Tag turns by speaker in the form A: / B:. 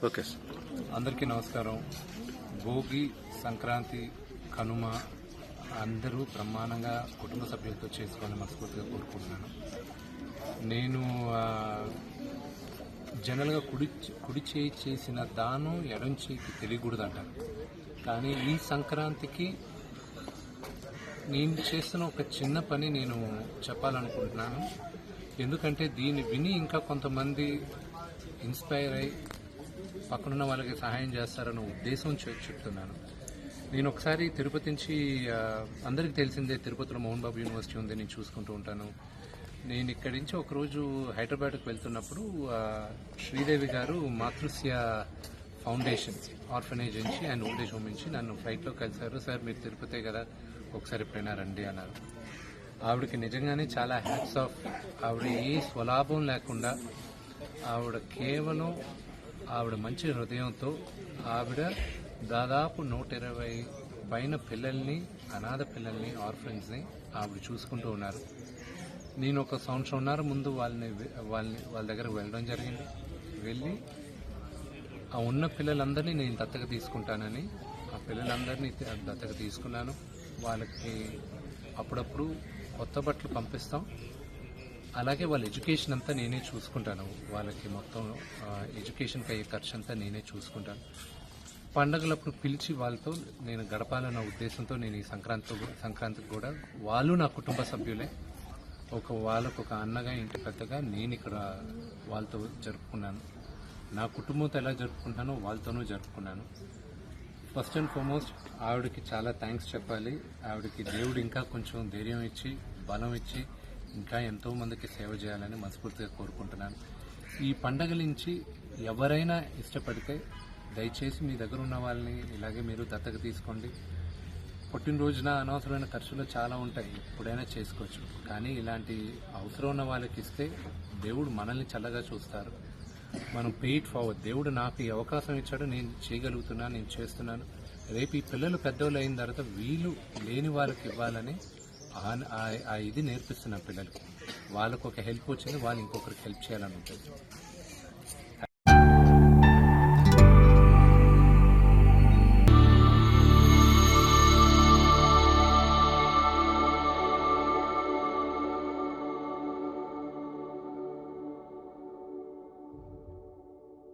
A: Okay sir. అందరికీ నమస్కారం. భోగి, సంక్రాంతి, కనుమ అందరూ బ్రహ్మాండంగా కుటుంబ సభ్యులతో చేసుకోవాలని మనస్ఫూర్తిగా కోరుకుంటున్నాను. నేను జనరల్గా కుడి చేయి చేసిన దానం ఎడం చేయికి తెలియకూడదు అంటాను. కానీ ఈ సంక్రాంతికి నేను చేస్తున్న ఒక చిన్న పని నేను చెప్పాలనుకుంటున్నాను. ఎందుకంటే దీన్ని విని ఇంకా కొంతమంది ఇన్స్పైర్ అయ్యి పక్కనున్న వాళ్ళకి సహాయం చేస్తారన్న ఉద్దేశం చెప్తున్నాను. నేను ఒకసారి తిరుపతి నుంచి, అందరికీ తెలిసిందే తిరుపతిలో మోహన్ బాబు యూనివర్సిటీ ఉంది, నేను చూసుకుంటూ ఉంటాను. నేను ఇక్కడి నుంచి ఒకరోజు హైదరాబాద్కి వెళ్తున్నప్పుడు శ్రీదేవి గారు మాతృశ్య ఫౌండేషన్ ఆర్ఫనేజ్ నుంచి అండ్ ఓల్డ్ ఏజ్ హోమ్ నుంచి నన్ను ఫ్లైట్లో కలిశారు. సార్ మీరు తిరుపతే కదా, ఒకసారి ఎప్పుడైనా రండి అన్నారు. ఆవిడకి నిజంగానే చాలా హ్యాట్స్ ఆఫ్. ఆవిడ ఏ స్వలాభం లేకుండా ఆవిడ కేవలం ఆవిడ మంచి హృదయంతో ఆవిడ దాదాపు 120 పైన పిల్లల్ని, అనాథ పిల్లల్ని, ఆర్ఫన్స్ ఆవిడ చూసుకుంటూ ఉన్నారు. నేను ఒక సంవత్సరంన్నర ముందు వాళ్ళ దగ్గరకు వెళ్ళడం జరిగింది. వెళ్ళి ఆ ఉన్న పిల్లలందరినీ నేను దత్తత తీసుకుంటానని ఆ పిల్లలందరినీ దత్తత తీసుకున్నాను. వాళ్ళకి అప్పుడప్పుడు కొత్త బట్టలు పంపిస్తాం. అలాగే వాళ్ళ ఎడ్యుకేషన్ అంతా నేనే చూసుకుంటాను. వాళ్ళకి మొత్తం ఎడ్యుకేషన్కి అయ్యే ఖర్చు అంతా నేనే చూసుకుంటాను. పండగలప్పుడు పిలిచి వాళ్ళతో నేను గడపాలన్న ఉద్దేశంతో నేను ఈ సంక్రాంతికి కూడా వాళ్ళు నా కుటుంబ సభ్యులే. వాళ్ళకు ఒక అన్నగా, ఇంటి పెద్దగా నేను ఇక్కడ వాళ్ళతో జరుపుకున్నాను. నా కుటుంబంతో ఎలా జరుపుకుంటానో వాళ్ళతోనూ జరుపుకున్నాను. ఫస్ట్ అండ్ ఫార్మోస్ట్ ఆవిడకి చాలా థ్యాంక్స్ చెప్పాలి. ఆవిడకి దేవుడు ఇంకా కొంచెం ధైర్యం ఇచ్చి, బలం ఇచ్చి ఇంకా ఎంతో మందికి సేవ చేయాలని మనస్ఫూర్తిగా కోరుకుంటున్నాను. ఈ పండగల నుంచి ఎవరైనా ఇష్టపడితే దయచేసి మీ దగ్గర ఉన్న వాళ్ళని ఇలాగే మీరు దత్తత తీసుకోండి. పుట్టినరోజున అనవసరమైన ఖర్చులు చాలా ఉంటాయి, ఎప్పుడైనా చేసుకోవచ్చు. కానీ ఇలాంటి అవసరం ఉన్న వాళ్ళకి ఇస్తే దేవుడు మనల్ని చల్లగా చూస్తారు. మనం పే ఇట్ ఫార్వర్డ్. దేవుడు నాకు ఈ అవకాశం ఇచ్చాడు, నేను చేయగలుగుతున్నాను, నేను చేస్తున్నాను. రేపు ఈ పిల్లలు పెద్దోళ్ళు అయిన తర్వాత వీళ్ళు లేని వాళ్ళకి ఇవ్వాలని ఇది నేర్పిస్తున్న పిల్లలకి. వాళ్ళకు ఒక హెల్ప్ వచ్చింది, వాళ్ళు ఇంకొకరికి హెల్ప్ చేయాలని ఉంటుంది.